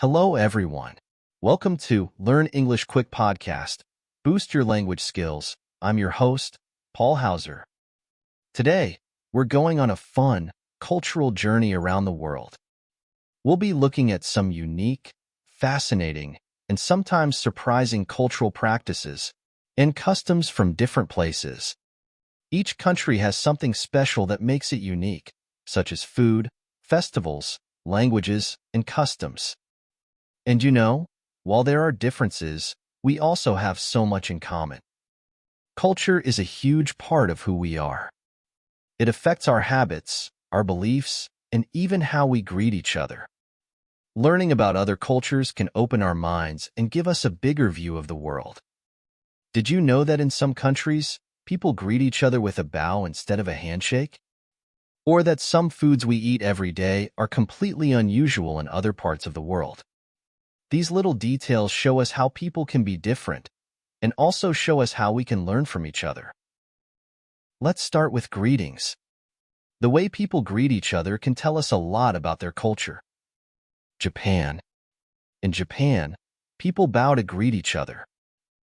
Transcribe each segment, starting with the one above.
Hello, everyone. Welcome to Learn English Quick Podcast. Boost your language skills. I'm your host, Paul Hauser. Today, we're going on a fun, cultural journey around the world. We'll be looking at some unique, fascinating, and sometimes surprising cultural practices and customs from different places. Each country has something special that makes it unique, such as food, festivals, languages, and customs. And while there are differences, we also have so much in common. Culture is a huge part of who we are. It affects our habits, our beliefs, and even how we greet each other. Learning about other cultures can open our minds and give us a bigger view of the world. Did you know that in some countries, people greet each other with a bow instead of a handshake? Or that some foods we eat every day are completely unusual in other parts of the world? These little details show us how people can be different and also show us how we can learn from each other. Let's start with greetings. The way people greet each other can tell us a lot about their culture. Japan. In Japan, people bow to greet each other.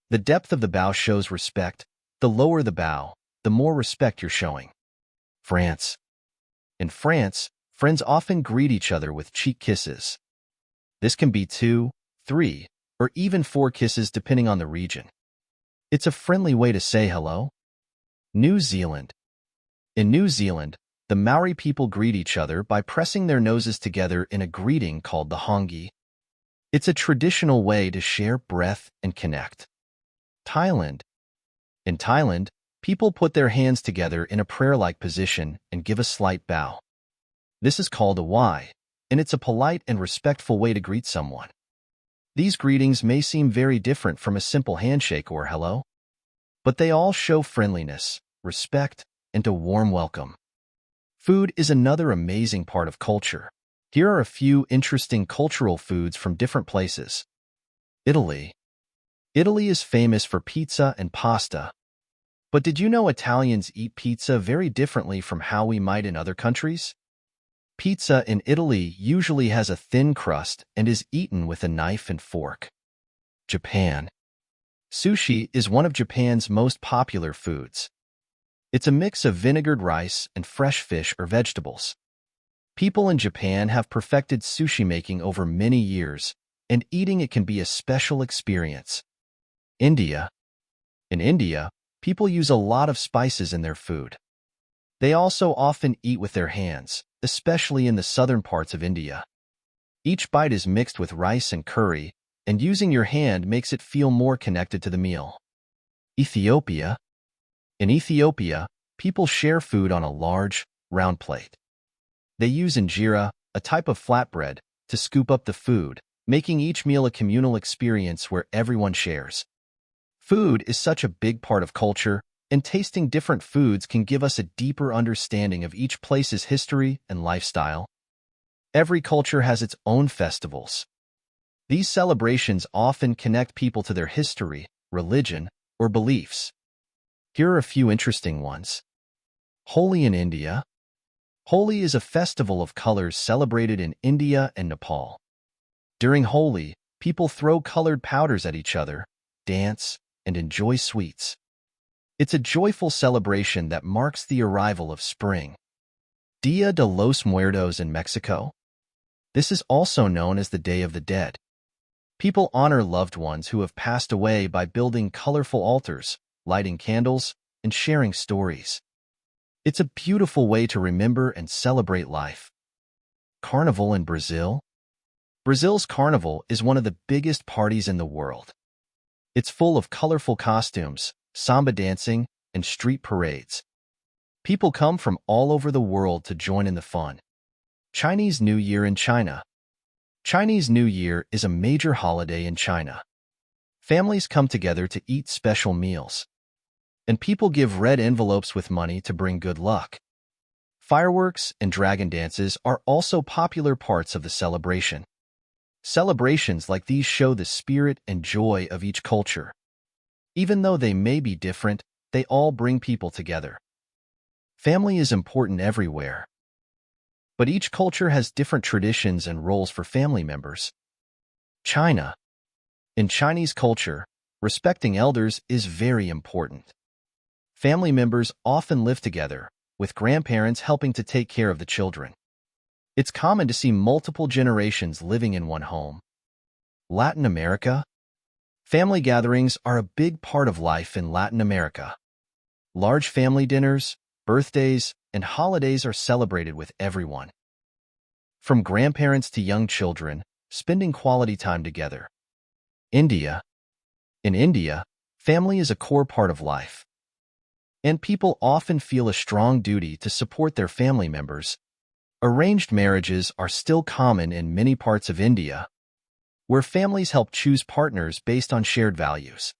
The depth of the bow shows respect. The lower the bow, the more respect you're showing. France. In France, friends often greet each other with cheek kisses. This can be 2, 3, or even 4 kisses depending on the region. It's a friendly way to say hello. New Zealand. In New Zealand, the Maori people greet each other by pressing their noses together in a greeting called the hongi. It's a traditional way to share breath and connect. Thailand. In Thailand, people put their hands together in a prayer-like position and give a slight bow. This is called a Y, and it's a polite and respectful way to greet someone. These greetings may seem very different from a simple handshake or hello, but they all show friendliness, respect, and a warm welcome. Food is another amazing part of culture. Here are a few interesting cultural foods from different places. Italy. Italy is famous for pizza and pasta. But did you know Italians eat pizza very differently from how we might in other countries? Pizza in Italy usually has a thin crust and is eaten with a knife and fork. Japan. Sushi is one of Japan's most popular foods. It's a mix of vinegared rice and fresh fish or vegetables. People in Japan have perfected sushi making over many years, and eating it can be a special experience. India. In India, people use a lot of spices in their food. They also often eat with their hands, especially in the southern parts of India. Each bite is mixed with rice and curry, and using your hand makes it feel more connected to the meal. Ethiopia. In Ethiopia, people share food on a large, round plate. They use injera, a type of flatbread, to scoop up the food, making each meal a communal experience where everyone shares. Food is such a big part of culture, and tasting different foods can give us a deeper understanding of each place's history and lifestyle. Every culture has its own festivals. These celebrations often connect people to their history, religion, or beliefs. Here are a few interesting ones. Holi in India. Holi is a festival of colors celebrated in India and Nepal. During Holi, people throw colored powders at each other, dance, and enjoy sweets. It's a joyful celebration that marks the arrival of spring. Dia de los Muertos in Mexico. This is also known as the Day of the Dead. People honor loved ones who have passed away by building colorful altars, lighting candles, and sharing stories. It's a beautiful way to remember and celebrate life. Carnival in Brazil. Brazil's carnival is one of the biggest parties in the world. It's full of colorful costumes, samba dancing, and street parades. People come from all over the world to join in the fun. Chinese New Year in China. Chinese New Year is a major holiday in China. Families come together to eat special meals. And people give red envelopes with money to bring good luck. Fireworks and dragon dances are also popular parts of the celebration. Celebrations like these show the spirit and joy of each culture. Even though they may be different, they all bring people together. Family is important everywhere. But each culture has different traditions and roles for family members. China. In Chinese culture, respecting elders is very important. Family members often live together, with grandparents helping to take care of the children. It's common to see multiple generations living in one home. Latin America. Family gatherings are a big part of life in Latin America. Large family dinners, birthdays, and holidays are celebrated with everyone. From grandparents to young children, spending quality time together. India. In India, family is a core part of life. And people often feel a strong duty to support their family members. Arranged marriages are still common in many parts of India, where families help choose partners based on shared values.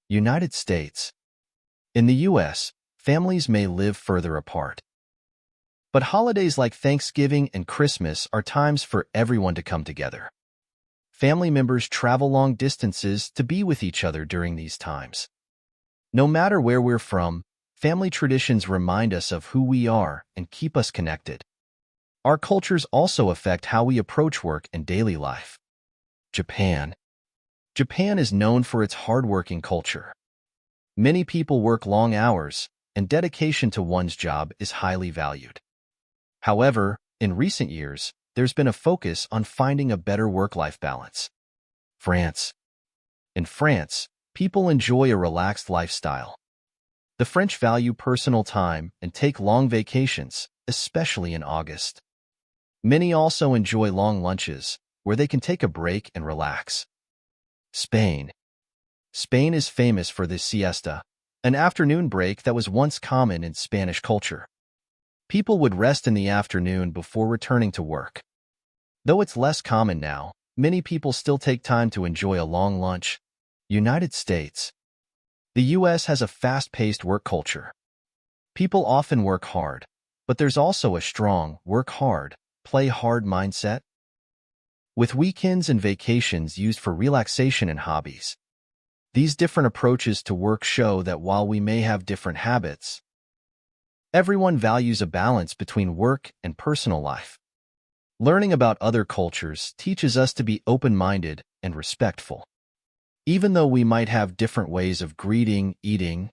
United States. In the U.S., families may live further apart. But holidays like Thanksgiving and Christmas are times for everyone to come together. Family members travel long distances to be with each other during these times. No matter where we're from, family traditions remind us of who we are and keep us connected. Our cultures also affect how we approach work and daily life. Japan. Japan is known for its hardworking culture. Many people work long hours, and dedication to one's job is highly valued. However, in recent years, there's been a focus on finding a better work-life balance. France. In France, people enjoy a relaxed lifestyle. The French value personal time and take long vacations, especially in August. Many also enjoy long lunches, where they can take a break and relax. Spain. Spain is famous for the siesta, an afternoon break that was once common in Spanish culture. People would rest in the afternoon before returning to work. Though it's less common now, many people still take time to enjoy a long lunch. United States. The U.S. has a fast-paced work culture. People often work hard, but there's also a strong work hard, play hard mindset, with weekends and vacations used for relaxation and hobbies. These different approaches to work show that while we may have different habits, everyone values a balance between work and personal life. Learning about other cultures teaches us to be open-minded and respectful. Even though we might have different ways of greeting, eating,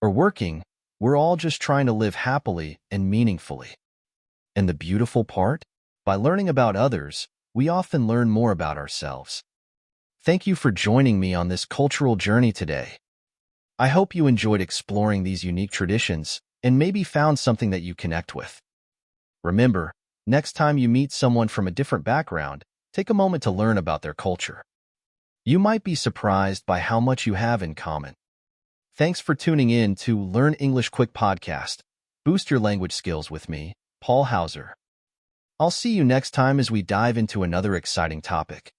or working, we're all just trying to live happily and meaningfully. And the beautiful part? By learning about others, we often learn more about ourselves. Thank you for joining me on this cultural journey today. I hope you enjoyed exploring these unique traditions and maybe found something that you connect with. Remember, next time you meet someone from a different background, take a moment to learn about their culture. You might be surprised by how much you have in common. Thanks for tuning in to Learn English Quick Podcast. Boost your language skills with me, Paul Hauser. I'll see you next time as we dive into another exciting topic.